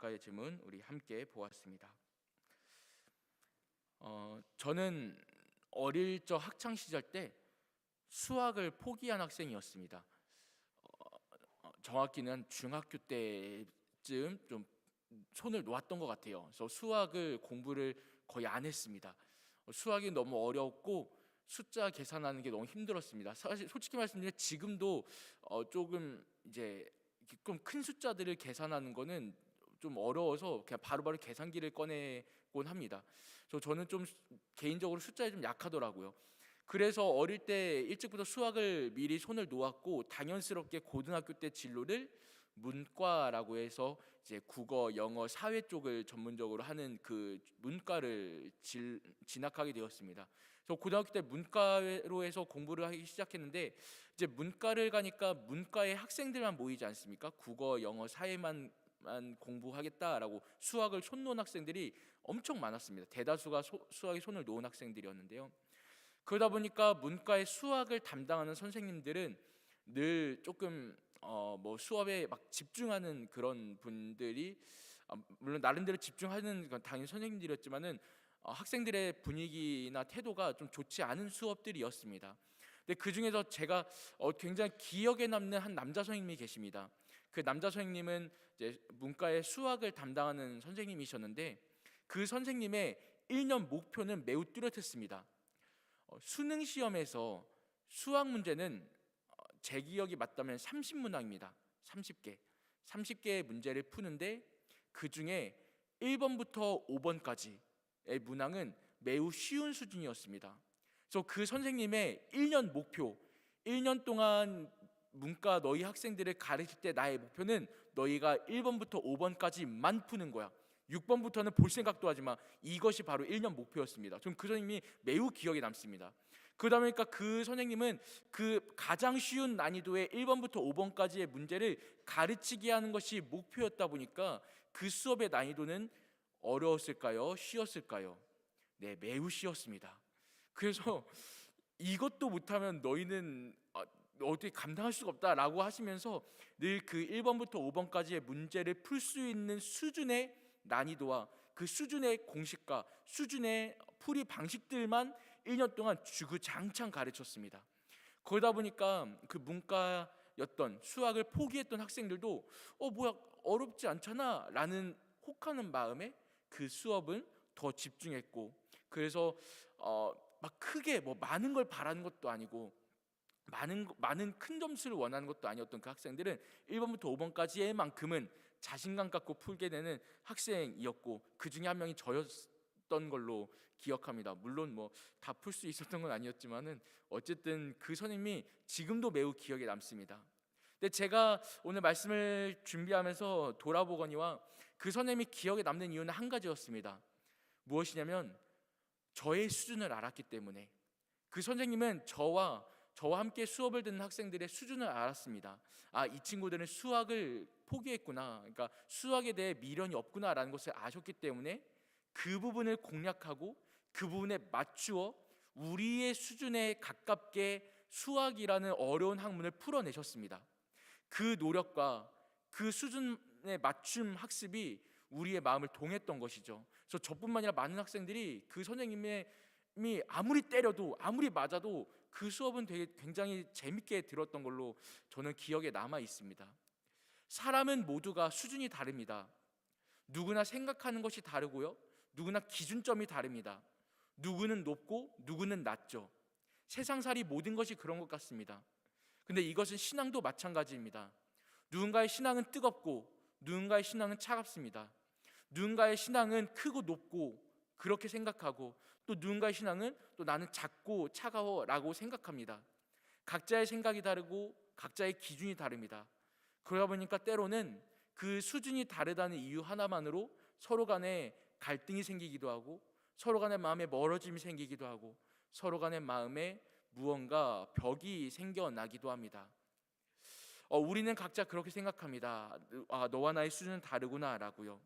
가까이의 질문 우리 함께 보았습니다. 저는 어릴 적 학창 시절 때 수학을 포기한 학생이었습니다. 정확히는 중학교 때쯤 좀 손을 놓았던 것 같아요. 그래서 수학을 공부를 거의 안 했습니다. 수학이 너무 어려웠고 숫자 계산하는 게 너무 힘들었습니다. 사실 솔직히 말씀드리면 지금도 조금 이제 좀 큰 숫자들을 계산하는 거는 좀 어려워서 그냥 바로바로 계산기를 꺼내곤 합니다. 저는 좀 개인적으로 숫자에 좀 약하더라고요. 그래서 어릴 때 일찍부터 수학을 미리 손을 놓았고 당연스럽게 고등학교 때 진로를 문과라고 해서 이제 국어, 영어, 사회 쪽을 전문적으로 하는 그 문과를 진학하게 되었습니다. 그래서 고등학교 때 문과로 해서 공부를 하기 시작했는데 이제 문과를 가니까 문과의 학생들만 모이지 않습니까? 국어, 영어, 사회만 공부하겠다라고 수학을 손 놓은 학생들이 엄청 많았습니다. 대다수가 수학에 손을 놓은 학생들이었는데요. 그러다 보니까 문과의 수학을 담당하는 선생님들은 늘 조금 뭐 수업에 막 집중하는 그런 분들이 물론 나름대로 집중하는 건 당연히 선생님들이었지만은 학생들의 분위기나 태도가 좀 좋지 않은 수업들이었습니다. 근데 그 중에서 제가 굉장히 기억에 남는 한 남자 선생님이 계십니다. 그 남자 선생님은 이제 문과의 수학을 담당하는 선생님이셨는데 그 선생님의 1년 목표는 매우 뚜렷했습니다. 수능 시험에서 수학 문제는 제 기억이 맞다면 30문항입니다. 30개의 문제를 푸는데 그 중에 1번부터 5번까지의 문항은 매우 쉬운 수준이었습니다. 그래서 그 선생님의 1년 목표, 1년 동안 문과 너희 학생들을 가르칠 때 나의 목표는 너희가 1번부터 5번까지만 푸는 거야. 6번부터는 볼 생각도 하지 마. 이것이 바로 1년 목표였습니다. 좀 그 선생님이 매우 기억에 남습니다. 그러다 보니까 그 선생님은 그 가장 쉬운 난이도의 1번부터 5번까지의 문제를 가르치게 하는 것이 목표였다 보니까 그 수업의 난이도는 어려웠을까요? 쉬웠을까요? 네, 매우 쉬웠습니다. 그래서 이것도 못하면 너희는 어떻게 감당할 수가 없다라고 하시면서 늘 그 1번부터 5번까지의 문제를 풀 수 있는 수준의 난이도와 그 수준의 공식과 수준의 풀이 방식들만 1년 동안 주구장창 가르쳤습니다. 그러다 보니까 그 문과였던 수학을 포기했던 학생들도 뭐야 어렵지 않잖아 라는 혹하는 마음에 그 수업은 더 집중했고, 그래서 막 크게 뭐 많은 걸 바라는 것도 아니고 많은 큰 점수를 원하는 것도 아니었던 그 학생들은 1번부터 5번까지의 만큼은 자신감 갖고 풀게 되는 학생이었고 그 중에 한 명이 저였던 걸로 기억합니다. 물론 뭐 다 풀 수 있었던 건 아니었지만은 어쨌든 그 선생님이 지금도 매우 기억에 남습니다. 근데 제가 오늘 말씀을 준비하면서 돌아보거니와 그 선생님이 기억에 남는 이유는 한 가지였습니다. 무엇이냐면 저의 수준을 알았기 때문에. 그 선생님은 저와 함께 수업을 듣는 학생들의 수준을 알았습니다. 이 친구들은 수학을 포기했구나, 그러니까 수학에 대해 미련이 없구나라는 것을 아셨기 때문에 그 부분을 공략하고 그 부분에 맞추어 우리의 수준에 가깝게 수학이라는 어려운 학문을 풀어내셨습니다. 그 노력과 그 수준에 맞춤 학습이 우리의 마음을 동했던 것이죠. 그래서 저뿐만 아니라 많은 학생들이 그 선생님이 아무리 때려도 아무리 맞아도 그 수업은 되게 굉장히 재밌게 들었던 걸로 저는 기억에 남아 있습니다. 사람은 모두가 수준이 다릅니다. 누구나 생각하는 것이 다르고요, 누구나 기준점이 다릅니다. 누구는 높고 누구는 낮죠. 세상살이 모든 것이 그런 것 같습니다. 근데 이것은 신앙도 마찬가지입니다. 누군가의 신앙은 뜨겁고 누군가의 신앙은 차갑습니다. 누군가의 신앙은 크고 높고 그렇게 생각하고 또 누군가의 신앙은 또 나는 작고 차가워라고 생각합니다. 각자의 생각이 다르고 각자의 기준이 다릅니다. 그러다 보니까 때로는 그 수준이 다르다는 이유 하나만으로 서로 간에 갈등이 생기기도 하고 서로 간의 마음에 멀어짐이 생기기도 하고 서로 간의 마음에 무언가 벽이 생겨나기도 합니다. 우리는 각자 그렇게 생각합니다. 너와 나의 수준은 다르구나라고요.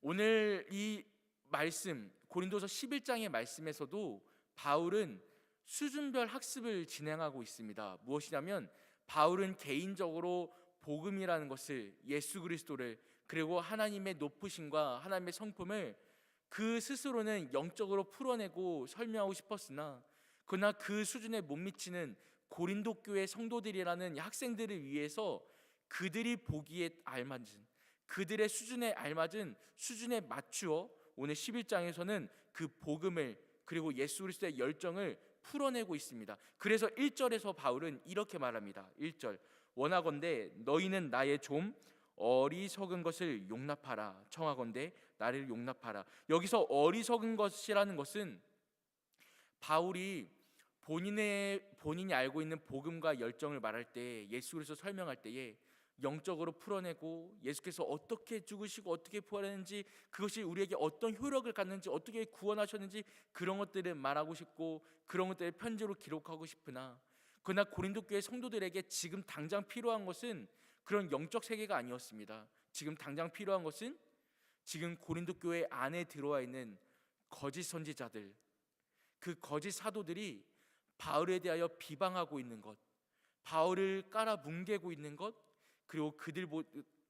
오늘 이 말씀 고린도서 11장의 말씀에서도 바울은 수준별 학습을 진행하고 있습니다. 무엇이냐면 바울은 개인적으로 복음이라는 것을, 예수 그리스도를 그리고 하나님의 높으심과 하나님의 성품을 그 스스로는 영적으로 풀어내고 설명하고 싶었으나 그러나 그 수준에 못 미치는 고린도 교회 성도들이라는 학생들을 위해서 그들이 보기에 알맞은, 그들의 수준에 알맞은 수준에 맞추어 오늘 11장에서는 그 복음을 그리고 예수 그리스도의 열정을 풀어내고 있습니다. 그래서 1절에서 바울은 이렇게 말합니다. 1절, 원하건대 너희는 나의 좀 어리석은 것을 용납하라. 청하건대 나를 용납하라. 여기서 어리석은 것이라는 것은 바울이 본인이 알고 있는 복음과 열정을 말할 때, 예수 그리스도 설명할 때에 영적으로 풀어내고 예수께서 어떻게 죽으시고 어떻게 부활했는지, 그것이 우리에게 어떤 효력을 갖는지, 어떻게 구원하셨는지, 그런 것들을 말하고 싶고 그런 것들을 편지로 기록하고 싶으나, 그러나 고린도 교회 성도들에게 지금 당장 필요한 것은 그런 영적 세계가 아니었습니다. 지금 당장 필요한 것은 지금 고린도 교회 안에 들어와 있는 거짓 선지자들, 그 거짓 사도들이 바울에 대하여 비방하고 있는 것, 바울을 깔아 뭉개고 있는 것, 그리고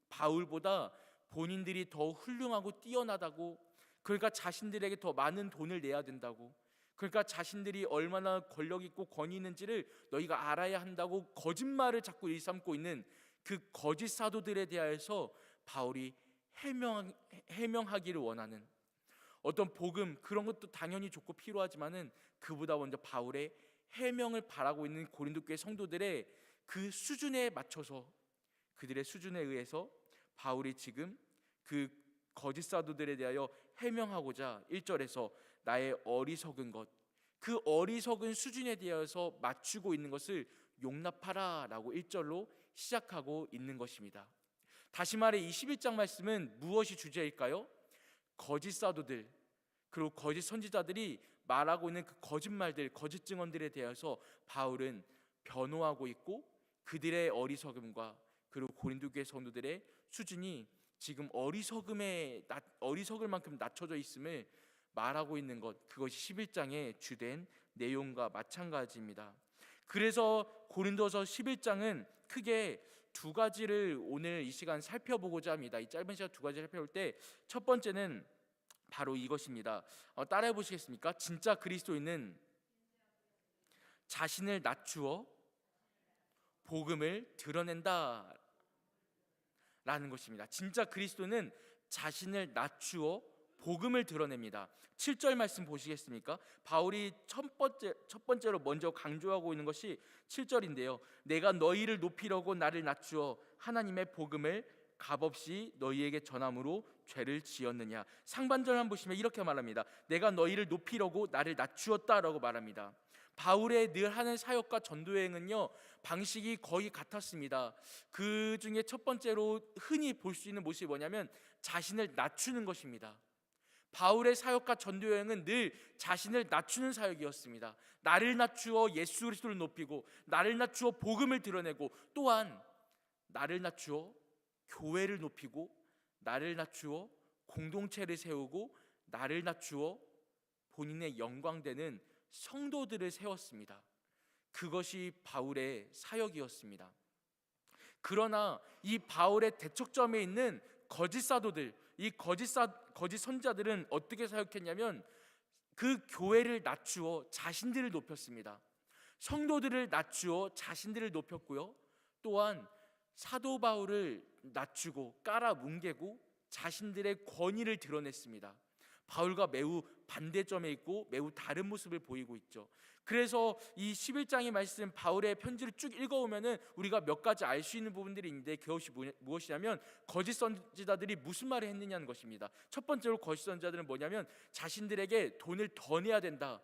바울보다 본인들이 더 훌륭하고 뛰어나다고, 그러니까 자신들에게 더 많은 돈을 내야 된다고, 그러니까 자신들이 얼마나 권력 있고 권위 있는지를 너희가 알아야 한다고 거짓말을 자꾸 일삼고 있는 그 거짓 사도들에 대하여서 바울이 해명하기를 원하는 어떤 복음, 그런 것도 당연히 좋고 필요하지만은 그보다 먼저 바울의 해명을 바라고 있는 고린도 교회 성도들의 그 수준에 맞춰서, 그들의 수준에 의해서 바울이 지금 그 거짓 사도들에 대하여 해명하고자 1절에서 나의 어리석은 것, 그 어리석은 수준에 대해서 맞추고 있는 것을 용납하라 라고 1절로 시작하고 있는 것입니다. 다시 말해 이 11장 말씀은 무엇이 주제일까요? 거짓 사도들, 그리고 거짓 선지자들이 말하고 있는 그 거짓말들, 거짓 증언들에 대해서 바울은 변호하고 있고, 그들의 어리석음과 그리고 고린도 교회 성도들의 수준이 지금 어리석을 만큼 낮춰져 있음을 말하고 있는 것, 그것이 11장의 주된 내용과 마찬가지입니다. 그래서 고린도서 11장은 크게 두 가지를 오늘 이 시간 살펴보고자 합니다. 이 짧은 시간 두 가지를 살펴볼 때 첫 번째는 바로 이것입니다. 따라해 보시겠습니까? 진짜 그리스도인은 자신을 낮추어 복음을 드러낸다 라는 것입니다. 진짜 그리스도는 자신을 낮추어 복음을 드러냅니다. 7절 말씀 보시겠습니까? 바울이 첫 번째로 먼저 강조하고 있는 것이 7절인데요. 내가 너희를 높이려고 나를 낮추어 하나님의 복음을 값없이 너희에게 전함으로 죄를 지었느냐. 상반절 한번 보시면 이렇게 말합니다. 내가 너희를 높이려고 나를 낮추었다라고 말합니다. 바울의 늘 하는 사역과 전도여행은요, 방식이 거의 같았습니다. 그 중에 첫 번째로 흔히 볼 수 있는 모습이 뭐냐면 자신을 낮추는 것입니다. 바울의 사역과 전도여행은 늘 자신을 낮추는 사역이었습니다. 나를 낮추어 예수 그리스도를 높이고, 나를 낮추어 복음을 드러내고, 또한 나를 낮추어 교회를 높이고, 나를 낮추어 공동체를 세우고, 나를 낮추어 본인의 영광되는 성도들을 세웠습니다. 그것이 바울의 사역이었습니다. 그러나 이 바울의 대척점에 있는 거짓 사도들, 이 거짓 선지자들은 어떻게 사역했냐면 그 교회를 낮추어 자신들을 높였습니다. 성도들을 낮추어 자신들을 높였고요, 또한 사도 바울을 낮추고 깔아 뭉개고 자신들의 권위를 드러냈습니다. 바울과 매우 반대점에 있고 매우 다른 모습을 보이고 있죠. 그래서 이 11장의 말씀, 바울의 편지를 쭉 읽어오면은 우리가 몇 가지 알 수 있는 부분들이 있는데, 그것이 무엇이냐면 거짓 선지자들이 무슨 말을 했느냐는 것입니다. 첫 번째로 거짓 선지자들은 뭐냐면 자신들에게 돈을 더 내야 된다,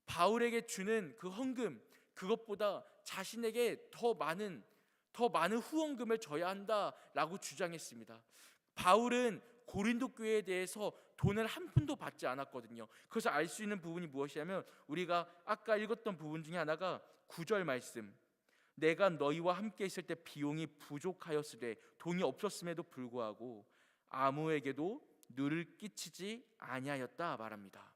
바울에게 주는 그 헌금, 그것보다 자신에게 더 많은 후원금을 줘야 한다라고 주장했습니다. 바울은 고린도 교회에 대해서 돈을 한 푼도 받지 않았거든요. 그래서 알 수 있는 부분이 무엇이냐면 우리가 아까 읽었던 부분 중에 하나가 9절 말씀, 내가 너희와 함께 있을 때 비용이 부족하였으되 돈이 없었음에도 불구하고 아무에게도 누를 끼치지 아니하였다 말합니다.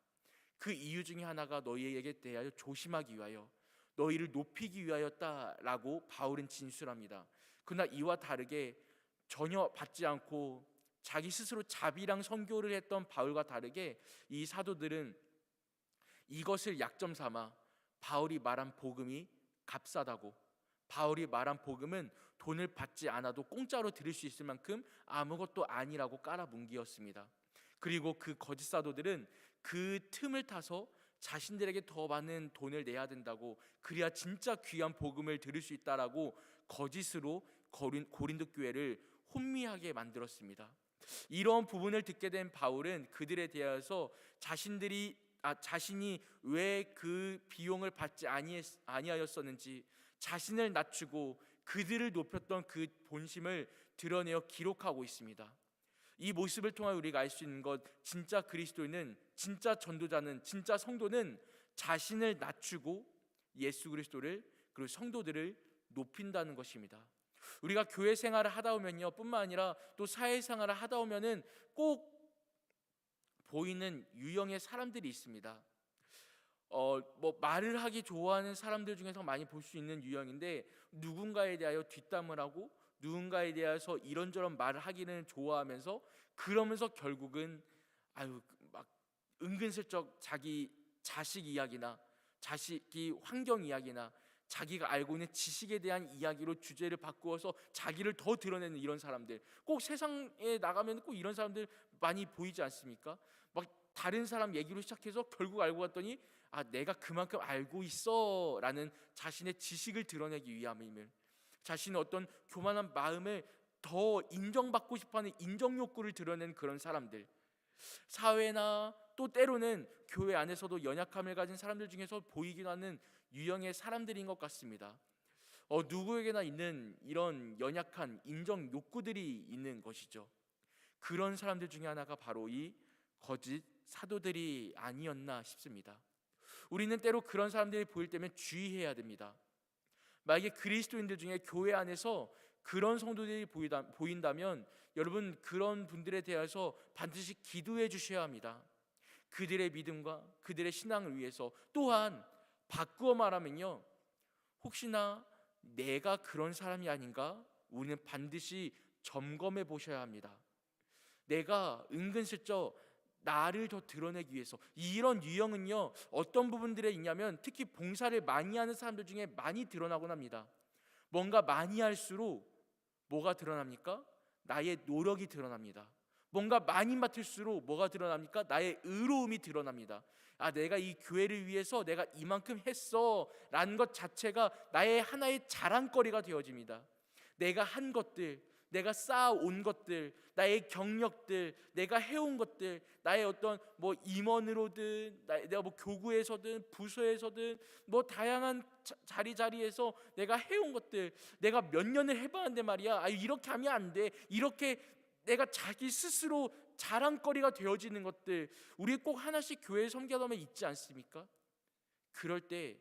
그 이유 중에 하나가 너희에게 대하여 조심하기 위하여, 너희를 높이기 위하였다라고 바울은 진술합니다. 그러나 이와 다르게 전혀 받지 않고 자기 스스로 자비랑 선교를 했던 바울과 다르게 이 사도들은 이것을 약점 삼아 바울이 말한 복음이 값싸다고, 바울이 말한 복음은 돈을 받지 않아도 공짜로 들을 수 있을 만큼 아무것도 아니라고 깔아뭉개었습니다. 그리고 그 거짓 사도들은 그 틈을 타서 자신들에게 더 많은 돈을 내야 된다고, 그래야 진짜 귀한 복음을 들을 수 있다라고 거짓으로 고린도 교회를 혼미하게 만들었습니다. 이런 부분을 듣게 된 바울은 그들에 대해서 자신이 왜 그 비용을 받지 아니하였었는지 자신을 낮추고 그들을 높였던 그 본심을 드러내어 기록하고 있습니다. 이 모습을 통해 우리가 알 수 있는 것, 진짜 그리스도인은, 진짜 전도자는, 진짜 성도는 자신을 낮추고 예수 그리스도를, 그리고 성도들을 높인다는 것입니다. 우리가 교회 생활을 하다 보면요, 뿐만 아니라 또 사회 생활을 하다 보면은 꼭 보이는 유형의 사람들이 있습니다. 말을 하기 좋아하는 사람들 중에서 많이 볼 수 있는 유형인데, 누군가에 대하여 뒷담을 하고 누군가에 대해서 이런저런 말을 하기는 좋아하면서, 그러면서 결국은 막 은근슬쩍 자기 자식 이야기나 자식이 환경 이야기나 자기가 알고 있는 지식에 대한 이야기로 주제를 바꾸어서 자기를 더 드러내는 이런 사람들, 꼭 세상에 나가면 꼭 이런 사람들 많이 보이지 않습니까? 막 다른 사람 얘기로 시작해서 결국 알고 봤더니 내가 그만큼 알고 있어 라는 자신의 지식을 드러내기 위함임을, 자신의 어떤 교만한 마음을 더 인정받고 싶어하는 인정 욕구를 드러내는 그런 사람들, 사회나 또 때로는 교회 안에서도 연약함을 가진 사람들 중에서 보이기도 하는 유형의 사람들인 것 같습니다. 누구에게나 있는 이런 연약한 인정 욕구들이 있는 것이죠. 그런 사람들 중에 하나가 바로 이 거짓 사도들이 아니었나 싶습니다. 우리는 때로 그런 사람들이 보일 때면 주의해야 됩니다. 만약에 그리스도인들 중에 교회 안에서 그런 성도들이 보인다면 여러분, 그런 분들에 대해서 반드시 기도해 주셔야 합니다. 그들의 믿음과 그들의 신앙을 위해서. 또한 바꾸어 말하면요, 혹시나 내가 그런 사람이 아닌가 우리는 반드시 점검해 보셔야 합니다. 내가 은근슬쩍 나를 더 드러내기 위해서, 이런 유형은요 어떤 부분들에 있냐면 특히 봉사를 많이 하는 사람들 중에 많이 드러나곤 합니다. 뭔가 많이 할수록 뭐가 드러납니까? 나의 노력이 드러납니다. 뭔가 많이 맡을수록 뭐가 드러납니까? 나의 의로움이 드러납니다. 내가 이 교회를 위해서 내가 이만큼 했어 라는 것 자체가 나의 하나의 자랑거리가 되어집니다. 내가 한 것들, 내가 쌓아온 것들, 나의 경력들, 내가 해온 것들, 나의 어떤 임원으로든 내가 교구에서든 부서에서든 다양한 자리에서 내가 해온 것들, 내가 몇 년을 해봤는데 말이야, 이렇게 하면 안 돼, 이렇게 내가 자기 스스로 자랑거리가 되어지는 것들, 우리 꼭 하나씩 교회에 섬겨다 보면 있지 않습니까? 그럴 때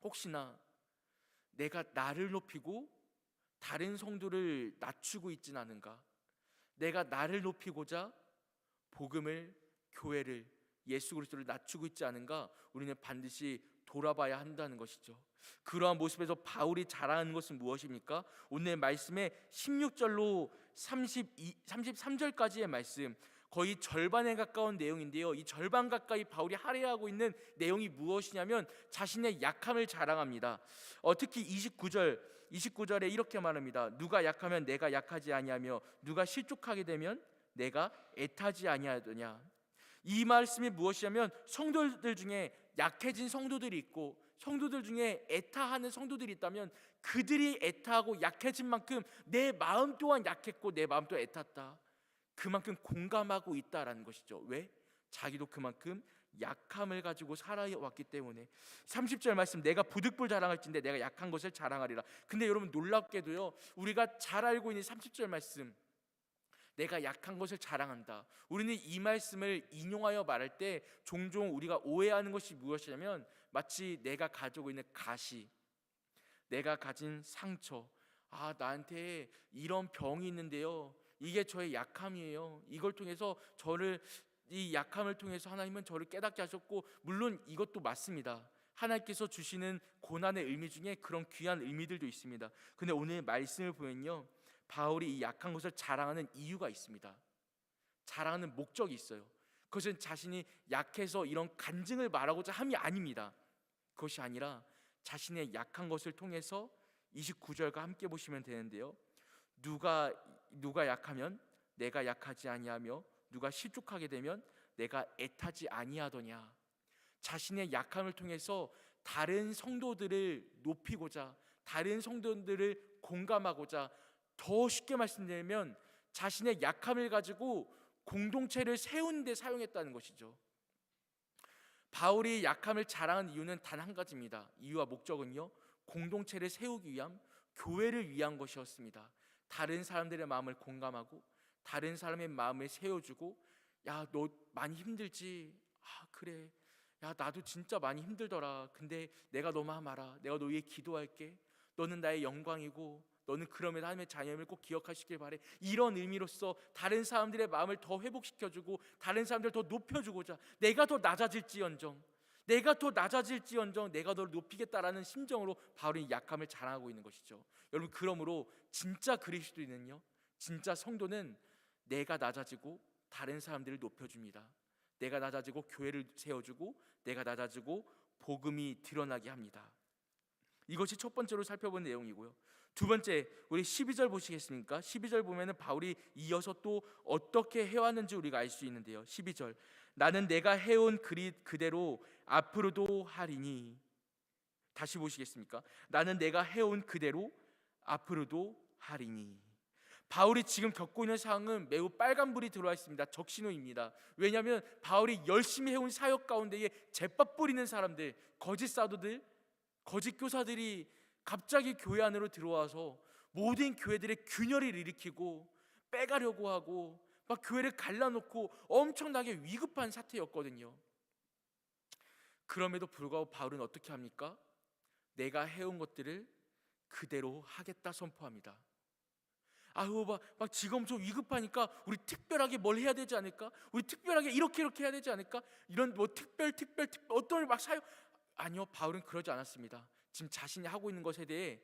혹시나 내가 나를 높이고 다른 성도를 낮추고 있진 않은가? 내가 나를 높이고자 복음을, 교회를, 예수 그리스도를 낮추고 있지 않은가? 우리는 반드시 돌아봐야 한다는 것이죠. 그러한 모습에서 바울이 자랑하는 것은 무엇입니까? 오늘 말씀의 16절로 33절까지의 말씀, 거의 절반에 가까운 내용인데요, 이 절반 가까이 바울이 할애하고 있는 내용이 무엇이냐면 자신의 약함을 자랑합니다. 특히 29절에 이렇게 말합니다. 누가 약하면 내가 약하지 아니하며 누가 실족하게 되면 내가 애타지 아니하더냐. 이 말씀이 무엇이냐면 성도들 중에 약해진 성도들이 있고 성도들 중에 애타하는 성도들이 있다면 그들이 애타하고 약해진 만큼 내 마음 또한 약했고 내 마음 또 애탔다, 그만큼 공감하고 있다라는 것이죠. 왜? 자기도 그만큼 약함을 가지고 살아왔기 때문에. 30절 말씀, 내가 부득불 자랑할진대 내가 약한 것을 자랑하리라. 근데 여러분 놀랍게도요, 우리가 잘 알고 있는 30절 말씀, 내가 약한 것을 자랑한다, 우리는 이 말씀을 인용하여 말할 때 종종 우리가 오해하는 것이 무엇이냐면 마치 내가 가지고 있는 가시, 내가 가진 상처, 나한테 이런 병이 있는데요, 이게 저의 약함이에요, 이걸 통해서 이 약함을 통해서 하나님은 저를 깨닫게 하셨고, 물론 이것도 맞습니다. 하나님께서 주시는 고난의 의미 중에 그런 귀한 의미들도 있습니다. 근데 오늘 말씀을 보면요, 바울이 이 약한 것을 자랑하는 이유가 있습니다. 자랑하는 목적이 있어요. 그것은 자신이 약해서 이런 간증을 말하고자 함이 아닙니다. 그것이 아니라 자신의 약한 것을 통해서 29절과 함께 보시면 되는데요. 누가 약하면 내가 약하지 아니하며 누가 실족하게 되면 내가 애타지 아니하더냐. 자신의 약함을 통해서 다른 성도들을 높이고자, 다른 성도들을 공감하고자, 더 쉽게 말씀드리면 자신의 약함을 가지고 공동체를 세우는 데 사용했다는 것이죠. 바울이 약함을 자랑한 이유는 단 한 가지입니다. 이유와 목적은요, 공동체를 세우기 위함, 교회를 위한 것이었습니다. 다른 사람들의 마음을 공감하고 다른 사람의 마음을 세워주고, 야, 너 많이 힘들지? 아, 그래. 야, 나도 진짜 많이 힘들더라. 근데 내가 너 마음 알아. 내가 너 위해 기도할게. 너는 나의 영광이고 너는 그러면 하나님의 자녀임을 꼭 기억하시길 바래. 이런 의미로서 다른 사람들의 마음을 더 회복시켜주고 다른 사람들을 더 높여주고자, 내가 더 낮아질지언정 내가 너를 높이겠다라는 심정으로 바울이 약함을 자랑하고 있는 것이죠. 여러분, 그러므로 진짜 그리스도인은요, 진짜 성도는 내가 낮아지고 다른 사람들을 높여줍니다. 내가 낮아지고 교회를 세워주고 내가 낮아지고 복음이 드러나게 합니다. 이것이 첫 번째로 살펴본 내용이고요. 두 번째, 우리 12절 보시겠습니까? 12절 보면은 바울이 이어서 또 어떻게 해왔는지 우리가 알 수 있는데요. 12절, 나는 내가 해온 그대로 앞으로도 하리니. 다시 보시겠습니까? 나는 내가 해온 그대로 앞으로도 하리니. 바울이 지금 겪고 있는 상황은 매우 빨간불이 들어와 있습니다. 적신호입니다. 왜냐하면 바울이 열심히 해온 사역 가운데에 제밥 뿌리는 사람들, 거짓 사도들, 거짓 교사들이 갑자기 교회 안으로 들어와서 모든 교회들의 균열을 일으키고 빼가려고 하고 막 교회를 갈라놓고 엄청나게 위급한 사태였거든요. 그럼에도 불구하고 바울은 어떻게 합니까? 내가 해온 것들을 그대로 하겠다 선포합니다. 아유, 막 지금 좀 위급하니까 우리 특별하게 뭘 해야 되지 않을까? 우리 특별하게 이렇게 해야 되지 않을까? 이런 뭐 특별 어떤 막 사역, 아니요, 바울은 그러지 않았습니다. 지금 자신이 하고 있는 것에 대해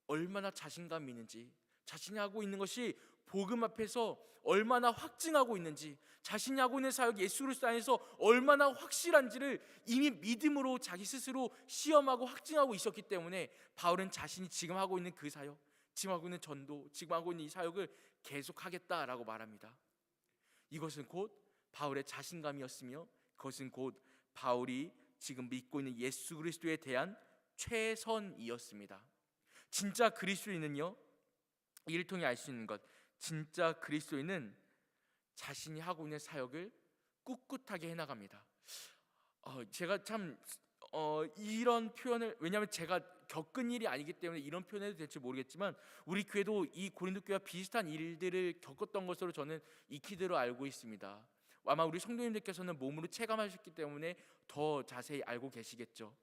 얼마나 자신감이 있는지, 자신이 하고 있는 것이 복음 앞에서 얼마나 확증하고 있는지, 자신이 하고 있는 사역이 예수 그리스도 안에서 얼마나 확실한지를 이미 믿음으로 자기 스스로 시험하고 확증하고 있었기 때문에 바울은 자신이 지금 하고 있는 그 사역, 지금 하고 있는 전도, 지금 하고 있는 이 사역을 계속하겠다라고 말합니다. 이것은 곧 바울의 자신감이었으며 그것은 곧 바울이 지금 믿고 있는 예수 그리스도에 대한 최선이었습니다. 진짜 그리스도인은요, 이를 통해 알 수 있는 것, 진짜 그리스도인은 자신이 하고 있는 사역을 꿋꿋하게 해나갑니다. 제가 참 이런 표현을, 왜냐하면 제가 겪은 일이 아니기 때문에 이런 표현해도 될지 모르겠지만 우리 교회도 이 고린도 교회와 비슷한 일들을 겪었던 것으로 저는 익히대로 알고 있습니다. 아마 우리 성도님들께서는 몸으로 체감하셨기 때문에 더 자세히 알고 계시겠죠.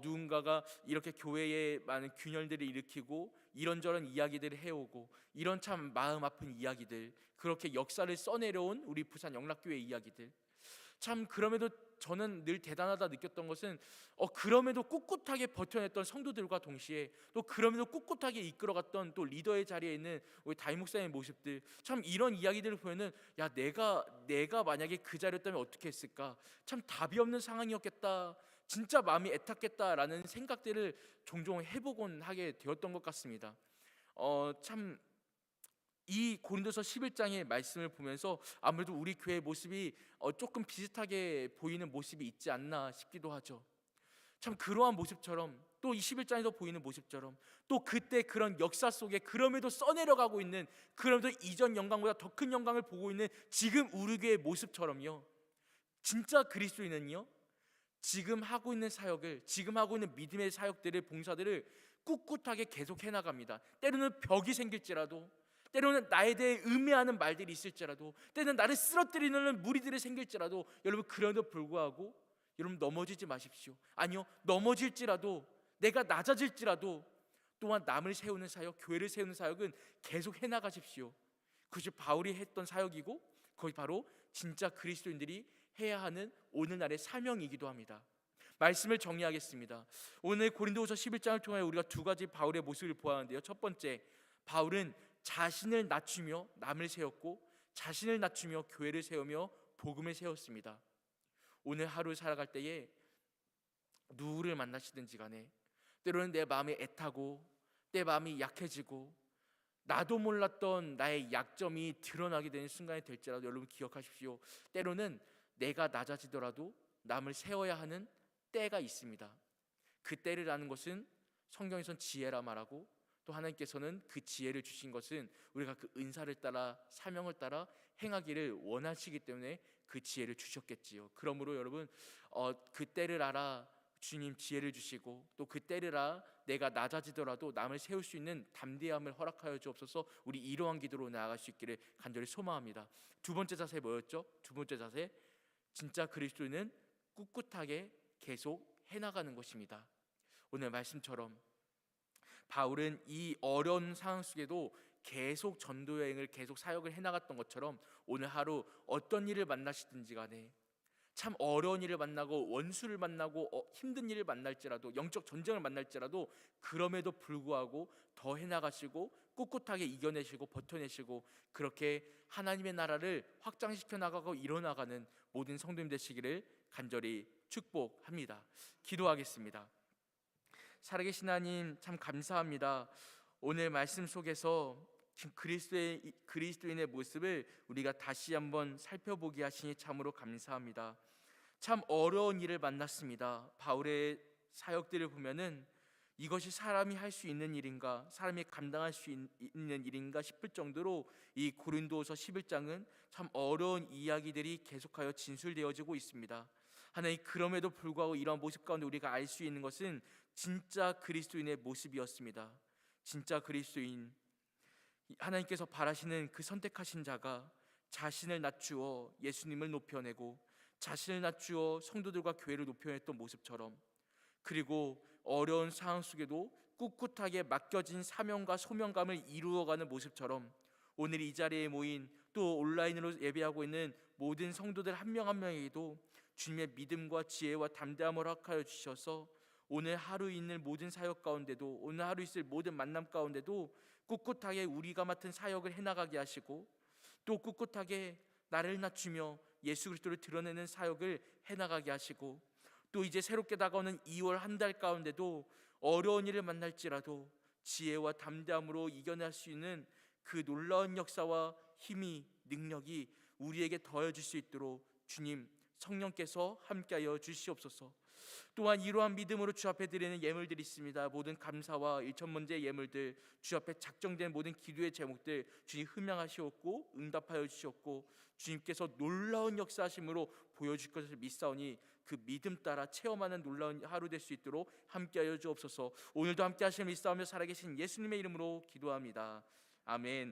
누군가가 이렇게 교회에 많은 균열들을 일으키고 이런저런 이야기들을 해오고 이런 참 마음 아픈 이야기들, 그렇게 역사를 써내려온 우리 부산 영락교회 이야기들, 참 그럼에도 저는 늘 대단하다 느꼈던 것은 그럼에도 꿋꿋하게 버텨냈던 성도들과 동시에 또 그럼에도 꿋꿋하게 이끌어갔던 또 리더의 자리에 있는 우리 다임 목사님의 모습들, 참 이런 이야기들을 보면은 야, 내가 만약에 그 자리였다면 어떻게 했을까, 참 답이 없는 상황이었겠다, 진짜 마음이 애탔겠다라는 생각들을 종종 해보곤 하게 되었던 것 같습니다. 참 이 고린도서 11장의 말씀을 보면서 아무래도 우리 교회의 모습이 조금 비슷하게 보이는 모습이 있지 않나 싶기도 하죠. 참 그러한 모습처럼, 또 이 11장에서 보이는 모습처럼, 또 그때 그런 역사 속에 그럼에도 써내려가고 있는, 그럼에도 이전 영광보다 더 큰 영광을 보고 있는 지금 우리 교회의 모습처럼요, 진짜 그리스도인은요, 지금 하고 있는 사역을, 지금 하고 있는 믿음의 사역들을, 봉사들을 꿋꿋하게 계속 해나갑니다. 때로는 벽이 생길지라도, 때로는 나에 대해 음해하는 말들이 있을지라도, 때로는 나를 쓰러뜨리는 무리들이 생길지라도, 여러분 그럼에도 불구하고 여러분 넘어지지 마십시오. 아니요, 넘어질지라도, 내가 낮아질지라도 또한 남을 세우는 사역, 교회를 세우는 사역은 계속 해나가십시오. 그것이 바울이 했던 사역이고 그것이 바로 진짜 그리스도인들이 해야 하는 오늘날의 사명이기도 합니다. 말씀을 정리하겠습니다. 오늘 고린도후서 11장을 통해 우리가 두 가지 바울의 모습을 보았는데요. 첫 번째, 바울은 자신을 낮추며 남을 세웠고 자신을 낮추며 교회를 세우며 복음을 세웠습니다. 오늘 하루 살아갈 때에 누구를 만나시든지 간에 때로는 내 마음이 애타고 내 마음이 약해지고 나도 몰랐던 나의 약점이 드러나게 되는 순간이 될지라도 여러분 기억하십시오. 때로는 내가 낮아지더라도 남을 세워야 하는 때가 있습니다. 그 때를 아는 것은 성경에선 지혜라 말하고, 또 하나님께서는 그 지혜를 주신 것은 우리가 그 은사를 따라 사명을 따라 행하기를 원하시기 때문에 그 지혜를 주셨겠지요. 그러므로 여러분 그 때를 알아 주님 지혜를 주시고, 또 그 때를 알아 내가 낮아지더라도 남을 세울 수 있는 담대함을 허락하여 주옵소서. 우리 이러한 기도로 나아갈 수 있기를 간절히 소망합니다. 두 번째 자세 뭐였죠? 두 번째 자세, 진짜 그리스도인은 꿋꿋하게 계속 해나가는 것입니다. 오늘 말씀처럼 바울은 이 어려운 상황 속에도 계속 전도 여행을 계속 사역을 해나갔던 것처럼 오늘 하루 어떤 일을 만나시든지 간에 참 어려운 일을 만나고 원수를 만나고 힘든 일을 만날지라도 영적 전쟁을 만날지라도 그럼에도 불구하고 더 해나가시고 꿋꿋하게 이겨내시고 버텨내시고 그렇게 하나님의 나라를 확장시켜 나가고 이뤄나가는 모든 성도님 되시기를 간절히 축복합니다. 기도하겠습니다. 살아계신 하나님 참 감사합니다. 오늘 말씀 속에서 그리스도인의 모습을 우리가 다시 한번 살펴보게 하시니 참으로 감사합니다. 참 어려운 일을 만났습니다. 바울의 사역들을 보면은 이것이 사람이 할 수 있는 일인가, 사람이 감당할 수 있는 일인가 싶을 정도로 이 고린도서 11장은 참 어려운 이야기들이 계속하여 진술되어지고 있습니다. 하나님, 그럼에도 불구하고 이러한 모습 가운데 우리가 알 수 있는 것은 진짜 그리스도인의 모습이었습니다. 진짜 그리스도인, 하나님께서 바라시는 그 선택하신 자가 자신을 낮추어 예수님을 높여내고 자신을 낮추어 성도들과 교회를 높여냈던 모습처럼, 그리고 어려운 상황 속에도 꿋꿋하게 맡겨진 사명과 소명감을 이루어가는 모습처럼 오늘 이 자리에 모인 또 온라인으로 예배하고 있는 모든 성도들 한 명 한 명에게도 주님의 믿음과 지혜와 담대함을 허락하여 주셔서 오늘 하루 있는 모든 사역 가운데도, 오늘 하루 있을 모든 만남 가운데도 꿋꿋하게 우리가 맡은 사역을 해나가게 하시고, 또 꿋꿋하게 나를 낮추며 예수 그리스도를 드러내는 사역을 해나가게 하시고, 또 이제 새롭게 다가오는 2월 한 달 가운데도 어려운 일을 만날지라도 지혜와 담대함으로 이겨낼 수 있는 그 놀라운 역사와 힘이, 능력이 우리에게 더해질 수 있도록 주님 성령께서 함께하여 주시옵소서. 또한 이러한 믿음으로 주 앞에 드리는 예물들이 있습니다. 모든 감사와 일천번제 예물들, 주 앞에 작정된 모든 기도의 제목들 주님 흠양하시옵고 응답하여 주시옵고 주님께서 놀라운 역사하심으로 보여줄 것을 믿사오니 그 믿음 따라 체험하는 놀라운 하루 될 수 있도록 함께하여 주옵소서. 오늘도 함께하시는 믿사오며 살아계신 예수님의 이름으로 기도합니다. 아멘.